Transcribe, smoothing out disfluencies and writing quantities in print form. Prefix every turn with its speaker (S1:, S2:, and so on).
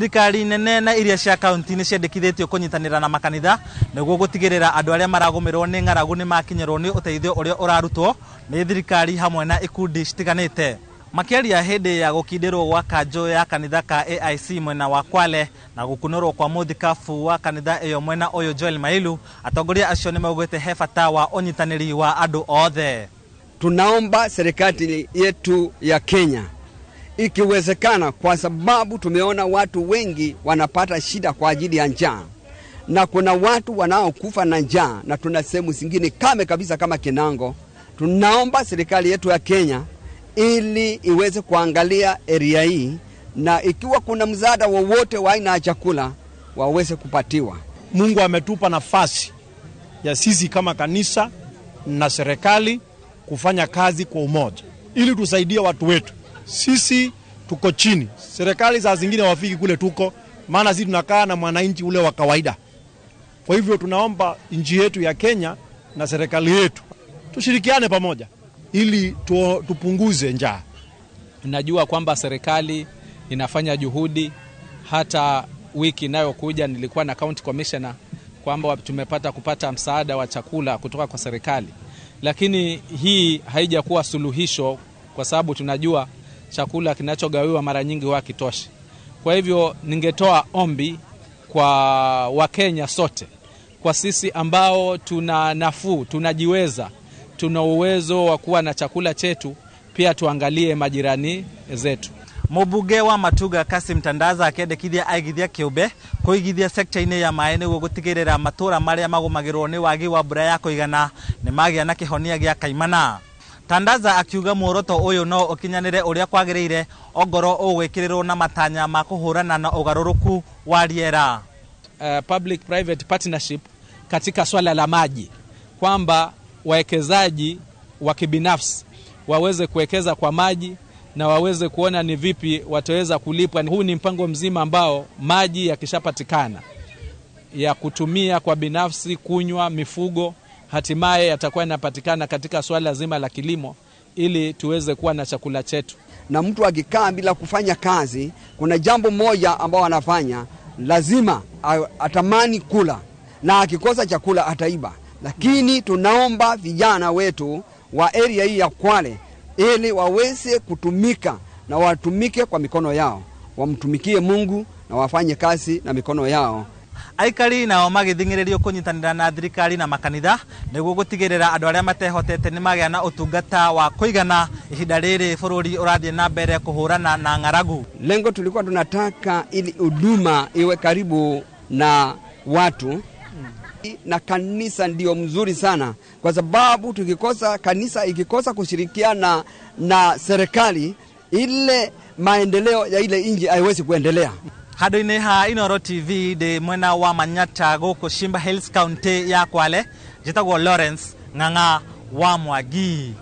S1: Thirikari nene na iria cia kaunti ni ciendekithĩtio kũnyitanĩra na makanitha nĩguo gũtigĩrĩra andũ arĩa maragomerwo nĩ ng'aragu nĩ makinyĩrwo nĩ ũteithio ũrĩa ũrarutwo nĩ thirikari hamwe na ikundi citiganĩte. Makĩaria hĩndĩ ya gũkindĩrwo gwa kanjũ ya kanitha ka AIC mwena wa Kwale na gũkunũrwo kwa mũthikabu wa kanitha ĩyo mwena ũyũ Joel Mailu, atongoria acio nĩ maugĩte he bata wa ũnyitanĩri wa andũ othe.
S2: Tunaomba serikali yetu ya Kenya ikiwezekana, kwa sababu tumeona watu wengi wanapata shida kwa ajili ya njaa, na kuna watu wanaokufa na njaa, na tuna sehemu zingine kame kabisa kama Kinango. Tunaomba serikali yetu ya Kenya ili iweze kuangalia area hii, na ikiwa kuna msaada wowote wa aina ya chakula waweze kupatiwa.
S3: Mungu ametupa nafasi ya sisi kama kanisa na serikali kufanya kazi kwa umoja ili tusaidie watu wetu. Sisi tuko chini, serikali saa zingine wafiki kule tuko, maana sisi tunakaa na mwananchi ule wa kawaida. Kwa hivyo tunaomba nchi yetu ya Kenya na serikali yetu tushirikiane pamoja ili tupunguze njaa.
S4: Najua kwamba serikali inafanya juhudi. Hata wiki inayokuja nilikuwa na county commissioner kwamba tumepata kupata msaada wa chakula kutoka kwa serikali, lakini hii haijakuwa suluhisho kwa sababu tunajua chakula kinachogawiwa mara nyingi huwa kitoshi. Kwa hivyo ningetoa ombi kwa Wakenya sote, kwa sisi ambao tuna nafuu, tunajiweza, tuna uwezo wa kuwa na chakula chetu, pia tuangalie majirani zetu.
S1: Mũmbunge wa Matuga Kasim Tandaza akĩendekithia aigithia kĩũmbe kũigithia sekta-inĩ ya maĩ nĩguo gũtigĩrĩra matũra marĩa magũmagĩrwo nĩ wagi wa mbura ya kũigana nĩ magĩa na kĩhonia gĩa kaimana. Tandaza akiuga muoroto ũyũ no ũkinyanĩre ũrĩa kwagĩrĩire ongoro ũgwĩkĩrĩrwo na matanya ma kũhũrana na ũgarũrũku wa rĩera.
S4: Public private partnership katika swala la maji, kwamba wawekezaji wa kibinafsi waweze kuwekeza kwa maji na waweze kuona ni vipi wataweza kulipwa. Huu ni mpango mzima ambao maji yakishapatikana ya kutumia kwa binafsi, kunywa, mifugo, hatimaye yatakuwa yanapatikana katika swala zima la kilimo ili tuweze kuwa na chakula chetu.
S2: Na mtu akikaa bila kufanya kazi, kuna jambo moja ambao anafanya, lazima atamani kula, na akikosa chakula ataiba. Lakini tunaomba vijana wetu wa area hii ya Kwale ili waweze kutumika na watumike kwa mikono yao, wamtumikie Mungu na wafanye kazi na mikono yao.
S1: Aikari nao magĩthingĩrĩrio kũnyitanĩra na thirikari na makanitha nĩguo gũtigĩrĩra andũ arĩa matehotete nĩ magĩa na ũtungata wa kũigana ihinda rĩrĩ bũrũri ũrathiĩ na mbere kũhũrana na ng'aragu.
S2: Lengo tulikuwa tunataka ili huduma iwe karibu na watu, na kanisa ndio mzuri sana, kwa sababu tukikosa kanisa, ikikosa kushirikiana na serikali, ile maendeleo ya ile nchi haiwezi kuendelea.
S1: Handũ-inĩ ha Inooro TV de mwena wa Manyata gũkũ Shimba Hills County ya Kwale, njĩtagwo Lawrence Ng'ang'a wa Mwangi.